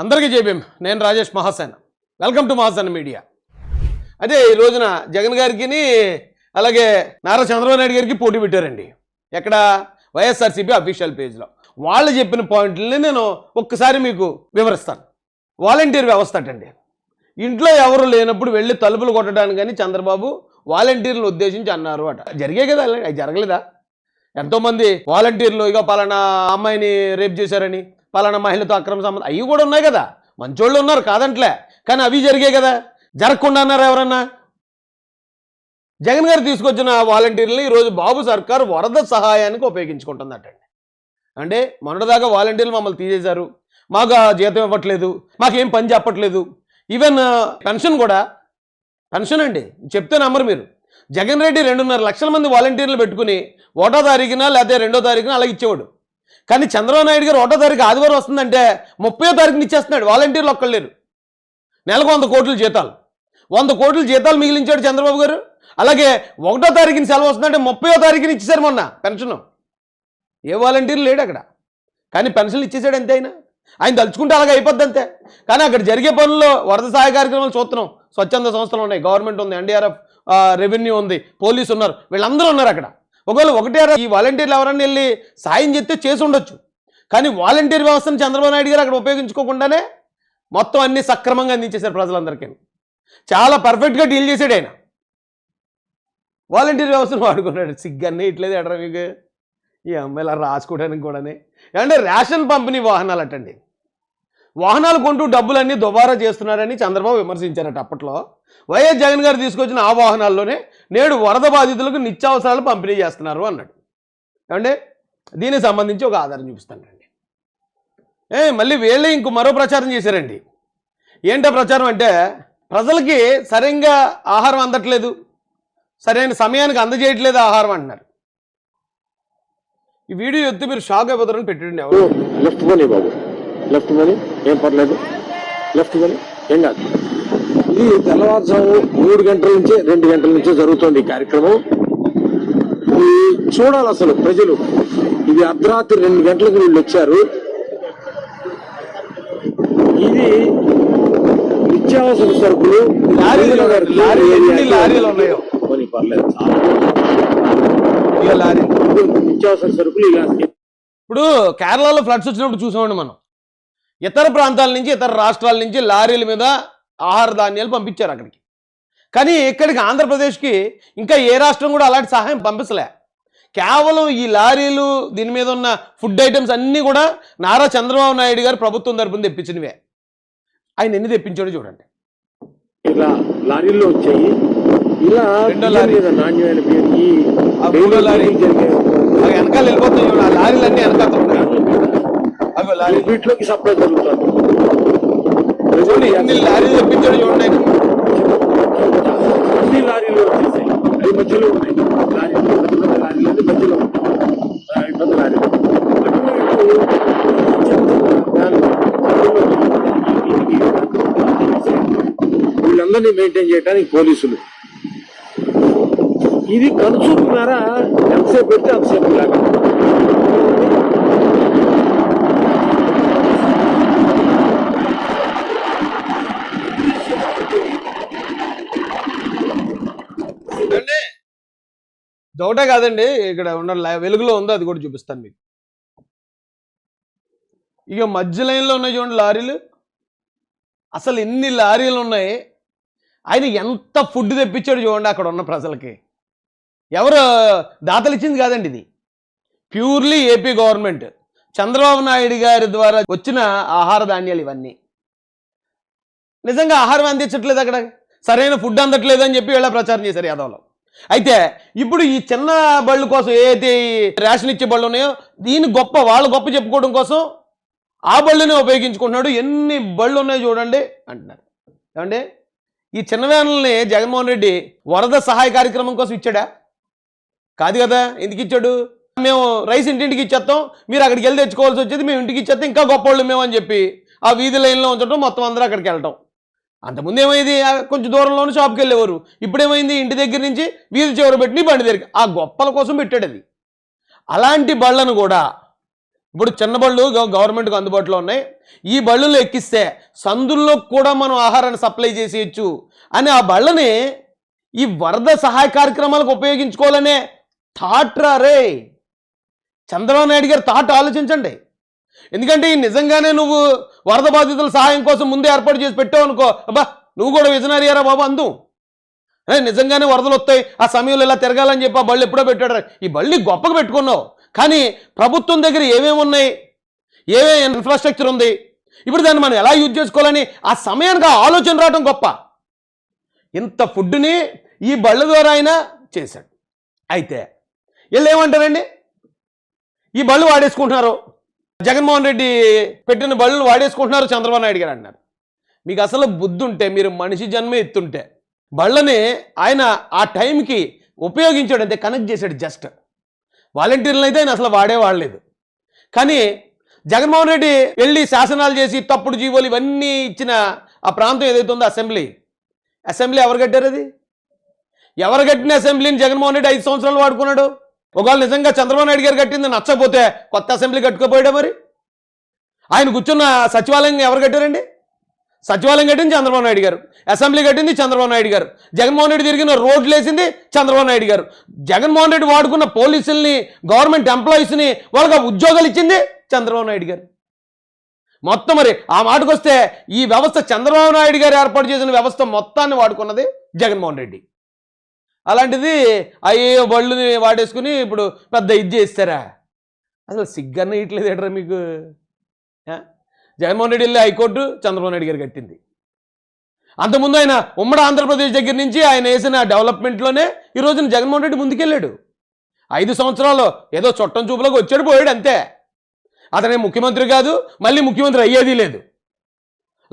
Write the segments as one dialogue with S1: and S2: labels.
S1: అందరికీ జేబీఎం. నేను Rajesh Mahasena. Welcome to Mahasena media. అదే ఈ రోజున జగన్ గారికి అలాగే నారా చంద్రబాబు నాయుడు గారికి పోటీ పెట్టారండి. ఎక్కడ? వైఎస్ఆర్సీపీ అఫీషియల్ పేజ్లో. వాళ్ళు చెప్పిన పాయింట్లని నేను ఒక్కసారి మీకు వివరిస్తాను. వాలంటీర్ వ్యవస్థ అటండి. ఇంట్లో ఎవరు లేనప్పుడు వెళ్ళి తలుపులు కొట్టడానికి కానీ చంద్రబాబు వాలంటీర్లను ఉద్దేశించి అన్నారు అట. జరిగే కదా, అది జరగలేదా? ఎంతోమంది వాలంటీర్లు ఇక పలానా అమ్మాయిని రేప్ చేశారని, పలానా మహిళతో అక్రమ సంబంధం అవి కూడా ఉన్నాయి కదా. మంచోళ్ళు ఉన్నారు కాదంట్లే, కానీ అవి జరిగాయి కదా. జరగకుండా అన్నారు ఎవరన్నా? జగన్ గారు తీసుకొచ్చిన వాలంటీర్లని ఈరోజు బాబు సర్కారు వరద సహాయానికి ఉపయోగించుకుంటుందటండి. అంటే మొన్నటిదాకా వాలంటీర్లు మమ్మల్ని తీసేశారు, మాకు జీతం ఇవ్వట్లేదు, మాకేం పని చెప్పట్లేదు, ఈవెన్ పెన్షన్ కూడా. పెన్షన్ అండి చెప్తే నమ్మరు మీరు. జగన్ రెడ్డి 2.5 లక్షల మంది వాలంటీర్లు పెట్టుకుని 1వ తారీఖున లేకపోతే 2వ తారీఖున అలా ఇచ్చేవాడు. కానీ చంద్రబాబు నాయుడు గారు 1వ తారీఖు ఆదివారం వస్తుందంటే 30వ తారీఖున ఇచ్చేస్తున్నాడు. వాలంటీర్లు ఒక్కళ్ళేరు. నెలకు 100 కోట్ల జీతాలు, 100 కోట్ల జీతాలు మిగిలించాడు చంద్రబాబు గారు. అలాగే 1వ తారీఖున సెలవు వస్తుందంటే 30వ తారీఖున ఇచ్చేశారు మొన్న పెన్షన్. ఏ వాలంటీర్లు లేడు అక్కడ, కానీ పెన్షన్లు ఇచ్చేసాడు అంతే. ఆయన తలుచుకుంటే అలాగే అయిపోద్ది అంతే. కానీ అక్కడ జరిగే పనుల్లో వరద సహాయ కార్యక్రమాలు చూస్తున్నాం. స్వచ్ఛంద సంస్థలు ఉన్నాయి, గవర్నమెంట్ ఉంది, ఎన్డీఆర్ఎఫ్, రెవెన్యూ ఉంది, పోలీసు ఉన్నారు, వీళ్ళందరూ ఉన్నారు అక్కడ. ఒకవేళ ఒకటే ఈ వాలంటీర్లు ఎవరన్నా వెళ్ళి సాయం చెప్తే చేసి ఉండొచ్చు. కానీ వాలంటీర్ వ్యవస్థను చంద్రబాబు నాయుడు గారు అక్కడ ఉపయోగించుకోకుండానే మొత్తం అన్ని సక్రమంగా అందించేశారు ప్రజలందరికీ. చాలా పర్ఫెక్ట్గా డీల్ చేశాడు ఆయన. వాలంటీర్ వ్యవస్థను వాడుకున్నాడు. సిగ్గన్నీ ఇట్లేదు ఎడరా మీకు ఈ అమ్మాయిలా రాసుకోవడానికి కూడానే. అంటే రేషన్ పంపిణీ వాహనాలు అటండి. వాహనాలు కొంటూ డబ్బులన్నీ దుబారా చేస్తున్నారని చంద్రబాబు విమర్శించారట అప్పట్లో. వైఎస్ జగన్ గారు తీసుకొచ్చిన ఆ వాహనాల్లోనే నేడు వరద బాధితులకు నిత్యావసరాలు పంపిణీ చేస్తున్నారు అన్నాడు. అంటే దీనికి సంబంధించి ఒక ఆధారం చూపిస్తానండి. మళ్ళీ వీళ్ళే ఇంకో మరో ప్రచారం చేశారండి. ఏంటో ప్రచారం అంటే ప్రజలకి సరిగ్గా ఆహారం అందట్లేదు, సరైన సమయానికి అందజేయట్లేదు ఆహారం అంటున్నారు. ఈ వీడియో ఎత్తి మీరు షాక్ అయిపోతారని పెట్టండి. ఎవరు
S2: లెఫ్ట్ మనీ బాబు, లెఫ్ట్ మనీ ఏం పర్లేదు, లెఫ్ట్ మనీ ఏం కాదు. ఇది తెల్లవారుజాము 3 గంటల నుంచి 2 గంటల నుంచే జరుగుతుంది ఈ కార్యక్రమం. ఇది చూడాలి అసలు ప్రజలు. ఇది అర్ధరాత్రి 2 గంటలకు వీళ్ళు వచ్చారు. ఇది నిత్యావసర సరుకులు
S1: లారీలు ఉన్నాయో
S2: పర్లేదు, నిత్యావసర సరుకులు ఇలాంటి.
S1: ఇప్పుడు కేరళలో ఫ్లడ్స్ వచ్చినప్పుడు చూసామండి మనం. ఇతర ప్రాంతాల నుంచి, ఇతర రాష్ట్రాల నుంచి లారీల మీద ఆహార ధాన్యాలు పంపించారు అక్కడికి. కానీ ఇక్కడికి ఆంధ్రప్రదేశ్కి ఇంకా ఏ రాష్ట్రం కూడా అలాంటి సహాయం పంపించలే. కేవలం ఈ లారీలు దీని మీద ఉన్న ఫుడ్ ఐటమ్స్ అన్నీ కూడా నారా చంద్రబాబు నాయుడు గారు ప్రభుత్వం తరపున తెప్పించినవే. ఆయన ఎన్ని తెప్పించాడో చూడండి.
S2: ఇలా లారీల్లో వచ్చాయి. ఇలా నాణ్యమైన
S1: వెనకాల వెళ్ళిపోతాయి. ఆ లారీలన్నీ వెనకాల ఉన్నాయి. అవి లారీ
S2: వీటిలోకి సప్లై జరుగుతుంది.
S1: ఎన్ని లారీలు తెప్పించాడు చూడండి.
S2: అన్ని లారీలు వచ్చేసాయి. అవి మధ్యలో ఉన్నాయి. లారీలు మధ్యలో పెద్ద లారీలు. వీళ్ళందరినీ మెయింటైన్ చేయడానికి పోలీసులు. ఇది కనుచూపున్నారా? ఎంతసేపు పెడితే అంతసేపు లాగా.
S1: దొకటే కాదండి, ఇక్కడ ఉన్న వెలుగులో ఉందో అది కూడా చూపిస్తాను మీకు. ఇక మధ్య లైన్లో ఉన్నాయి చూడండి లారీలు. అసలు ఎన్ని లారీలు ఉన్నాయి. ఆయన ఎంత ఫుడ్ తెప్పించాడు చూడండి అక్కడ ఉన్న ప్రజలకి. ఎవరు దాతలు ఇచ్చింది కాదండి, ఇది purely AP government Chandrababu Naidu గారి ద్వారా వచ్చిన ఆహార ధాన్యాలు ఇవన్నీ. నిజంగా ఆహారం అందించట్లేదు, అక్కడ సరైన ఫుడ్ అందట్లేదు అని చెప్పి వీళ్ళ ప్రచారం చేశారు యాదవ్లో. అయితే ఇప్పుడు ఈ చిన్న బళ్ళు కోసం ఏదైతే రేషన్ ఇచ్చే బళ్ళు ఉన్నాయో దీన్ని వాళ్ళు గొప్ప చెప్పుకోవడం కోసం ఆ బళ్ళునే ఉపయోగించుకుంటున్నాడు. ఎన్ని బళ్ళు ఉన్నాయో చూడండి అంటున్నారు. ఏమంటే ఈ చిన్న వ్యాన్లని జగన్మోహన్ రెడ్డి వరద సహాయ కార్యక్రమం కోసం ఇచ్చాడా? కాదు కదా. ఎందుకు ఇచ్చాడు? మేము రైస్ ఇంటింటికి ఇచ్చేస్తాం, మీరు అక్కడికి వెళ్ళి తెచ్చుకోవాల్సి వచ్చేది, మేము ఇంటికి ఇచ్చేస్తాం, ఇంకా గొప్పవాళ్ళు మేము అని చెప్పి ఆ వీధి లైన్లో ఉంచడం, మొత్తం అందరూ అక్కడికి వెళ్ళటం. అంతకుముందు ఏమైంది? కొంచెం దూరంలోనే షాప్కి వెళ్ళేవారు. ఇప్పుడేమైంది? ఇంటి దగ్గర నుంచి వీధి చివర పెట్టి బండి దగ్గరికి. ఆ గొప్పల కోసం పెట్టాడు అది. అలాంటి బళ్ళను కూడా ఇప్పుడు చిన్న బళ్ళు గవర్నమెంట్కి అందుబాటులో ఉన్నాయి. ఈ బళ్ళులో ఎక్కిస్తే సందుల్లో కూడా మనం ఆహారాన్ని సప్లై చేసేయచ్చు అని ఆ బళ్ళని ఈ వరద సహాయ కార్యక్రమాలకు ఉపయోగించుకోవాలనే థాట్ రే చంద్రబాబు నాయుడు గారు థాట్ ఆలోచించండి. ఎందుకంటే ఈ నిజంగానే నువ్వు వరద బాధితుల సహాయం కోసం ముందే ఏర్పాటు చేసి పెట్టావు అనుకో, అబ్బా నువ్వు కూడా విజనరీయారా బాబు అందు. నిజంగానే వరదలు వస్తాయి ఆ సమయంలో ఇలా తిరగాలని చెప్పి ఆ బళ్ళు ఎప్పుడో పెట్టాడు. ఈ బళ్ళని గొప్పగా పెట్టుకున్నావు, కానీ ప్రభుత్వం దగ్గర ఏమేమి ఉన్నాయి, ఏమేమి ఇన్ఫ్రాస్ట్రక్చర్ ఉంది, ఇప్పుడు దాన్ని మనం ఎలా యూజ్ చేసుకోవాలని ఆ సమయానికి ఆ ఆలోచన రావడం గొప్ప. ఇంత ఫుడ్ని ఈ బళ్ళ ద్వారా అయినా చేశాడు. అయితే వీళ్ళు ఏమంటారండి, ఈ బళ్ళు వాడేసుకుంటున్నారు, జగన్మోహన్ రెడ్డి పెట్టిన బళ్ళు వాడేసుకుంటున్నారు చంద్రబాబు నాయుడు గారు అన్నారు. మీకు అసలు బుద్ధి ఉంటే, మీరు మనిషి జన్మే ఎత్తుంటే బళ్ళని ఆయన ఆ టైంకి ఉపయోగించాడు, అంతే కనెక్ట్ చేశాడు. జస్ట్ వాలంటీర్లను అయితే ఆయన అసలు వాడలేదు. కానీ జగన్మోహన్ రెడ్డి వెళ్ళి శాసనాలు చేసి తప్పుడు జీవోలు ఇవన్నీ ఇచ్చిన ఆ ప్రాంతం ఏదైతే ఉందో అసెంబ్లీ ఎవరు కట్టారు? అది ఎవరు కట్టిన అసెంబ్లీని జగన్మోహన్ రెడ్డి 5 సంవత్సరాలు వాడుకున్నాడు. ఒకవేళ నిజంగా చంద్రబాబు నాయుడు గారు కట్టింది నచ్చకపోతే కొత్త అసెంబ్లీ కట్టుకోపోయాడా? మరి ఆయన కూర్చున్న సచివాలయం ఎవరు కట్టారండి? సచివాలయం కట్టింది చంద్రబాబు నాయుడు గారు, అసెంబ్లీ కట్టింది చంద్రబాబు నాయుడు గారు, జగన్మోహన్ రెడ్డి తిరిగిన రోడ్లు వేసింది చంద్రబాబు నాయుడు గారు, జగన్మోహన్ రెడ్డి వాడుకున్న పోలీసుల్ని, గవర్నమెంట్ ఎంప్లాయీస్ని వాళ్ళకి ఉద్యోగాలు ఇచ్చింది చంద్రబాబు నాయుడు గారు. మొత్తం మరి ఆ మాటకు వస్తే ఈ వ్యవస్థ చంద్రబాబు నాయుడు గారు ఏర్పాటు చేసిన వ్యవస్థ మొత్తాన్ని వాడుకున్నది జగన్మోహన్ రెడ్డి. అలాంటిది అయ్యో బళ్ళుని వాడేసుకుని ఇప్పుడు పెద్ద ఇది చేస్తారా? అసలు సిగ్గన్న ఇట్లేదు ఎడరా మీకు? జగన్మోహన్ రెడ్డి వెళ్ళి హైకోర్టు చంద్రబాబు నాయుడు గారు కట్టింది. అంతకుముందు ఆయన ఉమ్మడి ఆంధ్రప్రదేశ్ దగ్గర నుంచి ఆయన వేసిన డెవలప్మెంట్లోనే ఈ రోజున జగన్మోహన్ రెడ్డి ముందుకెళ్ళాడు. 5 సంవత్సరాలు ఏదో చుట్టం చూపులోకి వచ్చాడు పోయాడు అంతే. అతనే ముఖ్యమంత్రి కాదు, మళ్ళీ ముఖ్యమంత్రి అయ్యేది లేదు.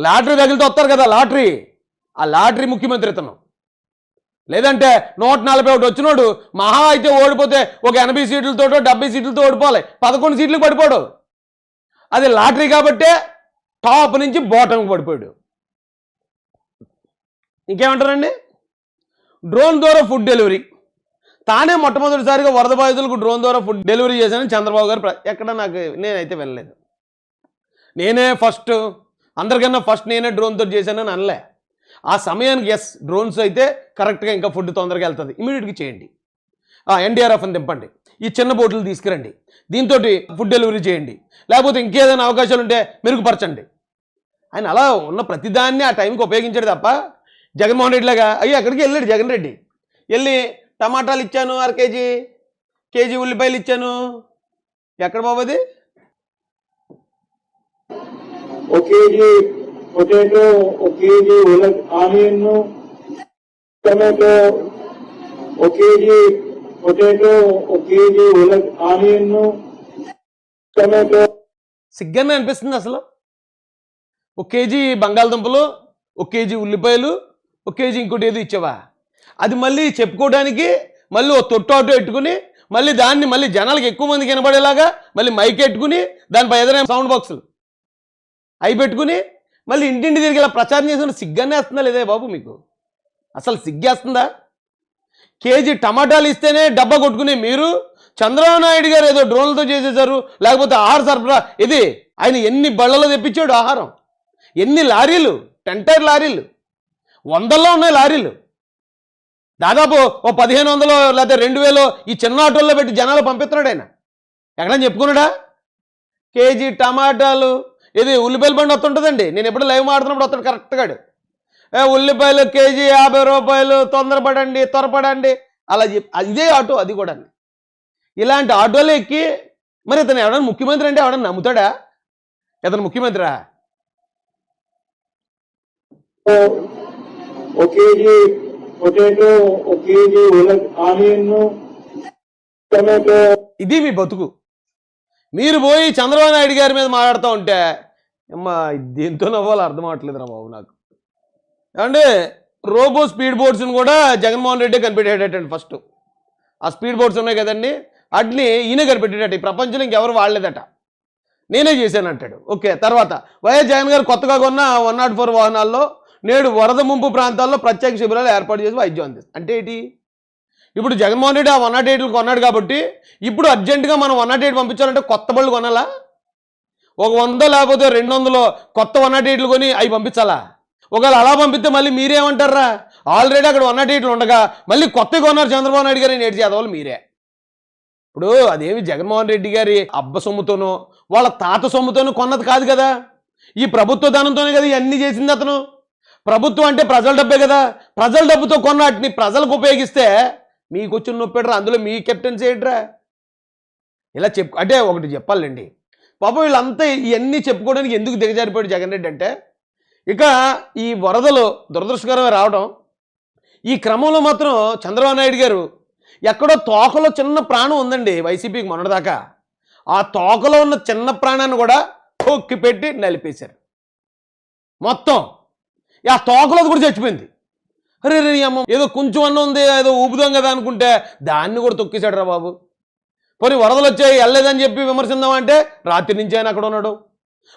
S1: లాటరీ తగిలితే వస్తారు కదా లాటరీ, ఆ లాటరీ ముఖ్యమంత్రి ఇతను. లేదంటే 141 వచ్చినోడు మహా అయితే ఓడిపోతే ఒక 80 సీట్లతోటో 70 సీట్లతో ఓడిపోవాలి, 11 సీట్లకు పడిపోడు. అది లాటరీ కాబట్టే టాప్ నుంచి బాటంకి పడిపోయాడు. ఇంకేమంటారండి? డ్రోన్ ద్వారా ఫుడ్ డెలివరీ, తానే మొట్టమొదటిసారిగా వరద బాధితులకు డ్రోన్ ద్వారా ఫుడ్ డెలివరీ చేశానని చంద్రబాబు గారు ఎక్కడ నేనైతే వెళ్ళలేదు. నేనే ఫస్ట్, అందరికన్నా ఫస్ట్ నేనే డ్రోన్తో చేశానని అనలే. ఆ సమయానికి ఎస్ డ్రోన్స్ అయితే కరెక్ట్గా ఇంకా ఫుడ్ తొందరగా వెళ్తుంది, ఇమీడియట్గా చేయండి, ఎన్డీఆర్ఎఫ్ అని దింపండి, ఈ చిన్న బోట్లు తీసుకురండి, దీంతో ఫుడ్ డెలివరీ చేయండి, లేకపోతే ఇంకేదైనా అవకాశాలు ఉంటే మెరుగుపరచండి. ఆయన అలా ఉన్న ప్రతిదాన్ని ఆ టైంకి ఉపయోగించాడు తప్ప జగన్మోహన్ రెడ్డి లాగా అయ్యో అక్కడికి వెళ్ళాడు జగన్ రెడ్డి, వెళ్ళి టమాటాలు ఇచ్చాను 1/2 కేజీ ఉల్లిపాయలు ఇచ్చాను. ఎక్కడ బాబు అది?
S3: 1 KG potato, 1 KG onion, tomato, 1 KG potato, 1 KG onion, tomato.
S1: సిగ్గానే అనిపిస్తుంది అసలు. 1 కేజీ బంగాళదుంపలు, 1 కేజీ ఉల్లిపాయలు, 1 కేజీ ఇంకోటి ఏదో ఇచ్చావా? అది మళ్ళీ చెప్పుకోవడానికి మళ్ళీ ఓ తొట్టు పెట్టుకుని మళ్ళీ దాన్ని మళ్ళీ జనాలకు ఎక్కువ మందికి వినబడేలాగా మళ్ళీ మైక్ పెట్టుకుని దానిపై ఎదురైన సౌండ్ బాక్సులు అవి పెట్టుకుని మళ్ళీ ఇంటింటి తిరిగి ఇలా ప్రచారం చేసిన సిగ్గానే వస్తుందా లేదా బాబు మీకు? అసలు సిగ్గేస్తుందా? కేజీ టమాటాలు ఇస్తేనే డబ్బా కొట్టుకుని మీరు చంద్రబాబు నాయుడు గారు ఏదో డ్రోన్లతో చేసేసారు, లేకపోతే ఆహార సరఫరా ఇది ఆయన ఎన్ని బళ్ళలో తెప్పించాడు ఆహారం, ఎన్ని లారీలు, 10 టైర్ లారీలు, 100లో ఉన్నాయి లారీలు, దాదాపు ఓ 1500 లేకపోతే 2000 ఈ చిన్న ఆటోల్లో పెట్టి జనాలు పంపిస్తున్నాడు ఆయన. ఎక్కడని చెప్పుకున్నాడా? కేజీ టమాటాలు ఇది ఉల్లిపాయల బండి వస్తుంటుందండి, నేను ఎప్పుడు లైవ్ మాడుతున్నప్పుడు వస్తాడు కరెక్ట్గా. ఉల్లిపాయలు కేజీ 50 రూపాయలు, తొందరపడండి త్వరపడండి అలా ఇదే ఆటో, అది కూడా. ఇలాంటి ఆటోలు ఎక్కి మరి ఇతను ఎవడన్నా ముఖ్యమంత్రి అంటే ఎవడన్నా నమ్ముతాడా? ఇతను ముఖ్యమంత్రా?
S3: 1 KG potato, 1 KG onion, tomato.
S1: ఇది మీ బతుకు. మీరు పోయి చంద్రబాబు నాయుడు గారి మీద మాట్లాడుతూ ఉంటే అమ్మా దేంతో నవ్వాలో అర్థం అవట్లేదురా బాబు నాకు. అంటే రోబో స్పీడ్ బోట్స్ని కూడా జగన్మోహన్ రెడ్డి కనిపెట్టేటండి. ఫస్ట్ ఆ స్పీడ్ బోట్స్ ఉన్నాయి కదండి, వాటిని ఈయన కనిపెట్టేటట్టు. ఈ ప్రపంచంలో ఇంకెవరు వాడలేదట, నేనే చేశాను అంటాడు. ఓకే, తర్వాత వైఎస్ జగన్ గారు కొత్తగా కొన్న 104 వాహనాల్లో నేడు వరద ముంపు ప్రాంతాల్లో ప్రత్యేక శిబిరాలు ఏర్పాటు చేసి వైద్యం అందిస్తుంది. అంటే ఏంటి? ఇప్పుడు జగన్మోహన్ రెడ్డి ఆ 108 కొన్నాడు కాబట్టి ఇప్పుడు అర్జెంటుగా మనం 108 పంపించాలంటే కొత్త బళ్ళు కొనాలా? ఒక 100 లేకపోతే 200 కొత్త 108 కొని అవి పంపించాలా? ఒకవేళ అలా పంపిస్తే మళ్ళీ మీరేమంటారా? ఆల్రెడీ అక్కడ 108 ఉండగా మళ్ళీ కొత్తగా కొన్నారు చంద్రబాబు నాయుడు గారు నేటి చేదవాళ్ళు మీరే. ఇప్పుడు అదేమి జగన్మోహన్ రెడ్డి గారి అబ్బ సొమ్ముతోనో వాళ్ళ తాత సొమ్ముతోనో కొన్నది కాదు కదా, ఈ ప్రభుత్వ ధనంతోనే కదా ఇవన్నీ చేసింది అతను. ప్రభుత్వం అంటే ప్రజల డబ్బే కదా, ప్రజల డబ్బుతో కొన్న వాటిని ప్రజలకు ఉపయోగిస్తే మీకు వచ్చిన నొప్పిడరా, అందులో మీ కెప్టెన్స్ ఏంట్రా? ఇలా అంటే ఒకటి చెప్పాలండి, పాపం వీళ్ళంతా ఇవన్నీ చెప్పుకోవడానికి ఎందుకు దిగజారిపోయాడు జగన్ రెడ్డి అంటే, ఇక ఈ వరదలు దురదృష్టకరమే రావడం, ఈ క్రమంలో మాత్రం చంద్రబాబు నాయుడు గారు ఎక్కడో తోకలో చిన్న ప్రాణం ఉందండి వైసీపీకి మొన్నటిదాకా, ఆ తోకలో ఉన్న చిన్న ప్రాణాన్ని కూడా తొక్కి పెట్టి నలిపేశారు మొత్తం. ఆ తోకలోది కూడా చచ్చిపోయింది. అరే రే అమ్మ, ఏదో కొంచెం అన్న ఉంది, ఏదో ఊపుదాం కదా అనుకుంటే దాన్ని కూడా తొక్కేశాడు రా బాబు. పోనీ వరదలు వచ్చాయి వెళ్ళలేదని చెప్పి విమర్శిందామంటే రాత్రి నుంచి ఆయన అక్కడ ఉన్నాడు.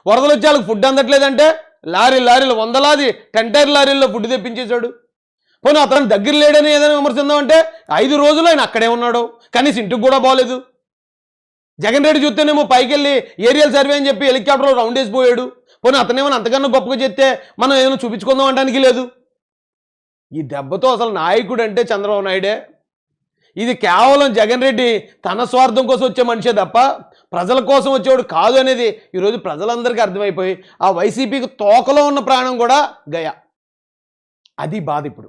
S1: వరదలు వచ్చి వాళ్ళకి ఫుడ్ అందట్లేదంటే లారీలు వందలాది టెంటైర్ లారీల్లో ఫుడ్ తెప్పించేశాడు. పోనీ అతను దగ్గర లేడని ఏదైనా విమర్శిందామంటే 5 రోజులు ఆయన అక్కడే ఉన్నాడు, కనీసం ఇంటికి కూడా బాగోలేదు. జగన్ రెడ్డి చూస్తేనేమో పైకి వెళ్ళి ఏరియల్ సర్వే అని చెప్పి హెలికాప్టర్లో రౌండ్ వేసిపోయాడు. పోనీ అతనేమో అంతకన్నా గొప్పగా చెప్తే మనం ఏదైనా చూపించుకుందాం అనడానికి లేదు. ఈ దెబ్బతో అసలు నాయకుడు అంటే చంద్రబాబు నాయుడే. ఇది కేవలం జగన్ రెడ్డి తన స్వార్థం కోసం వచ్చే మనిషే తప్ప ప్రజల కోసం వచ్చేవాడు కాదు అనేది ఈరోజు ప్రజలందరికీ అర్థమైపోయి ఆ వైసీపీకి తోకలో ఉన్న ప్రాణం కూడా గయా. అది బాధ ఇప్పుడు.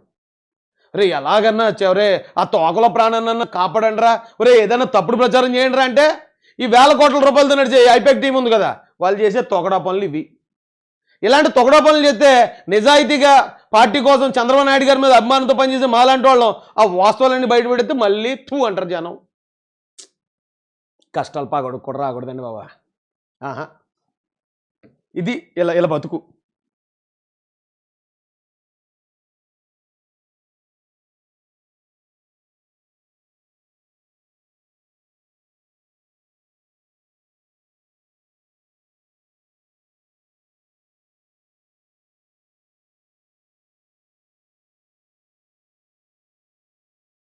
S1: రే ఎలాగన్నా చివరే ఆ తోకలో ప్రాణాన్న కాపాడండి రా, ఒరే ఏదైనా తప్పుడు ప్రచారం చేయండి రా అంటే ఈ వేల కోట్ల రూపాయలతో నడిచే ఐపాక్ టీం ఉంది కదా, వాళ్ళు చేసే తొకడా పనులు ఇవి. ఇలాంటి తొకడా పనులు చేస్తే నిజాయితీగా పార్టీ కోసం చంద్రబాబు నాయుడు గారి మీద అభిమానంతో పనిచేసే మాలాంటి వాళ్ళం ఆ వాస్తవాలన్నీ బయటపెడితే మళ్ళీ అంటారు జనం. కష్టాలు పాగొడు కూడా రాకూడదండి బాబా. ఇది ఇలా బతుకు.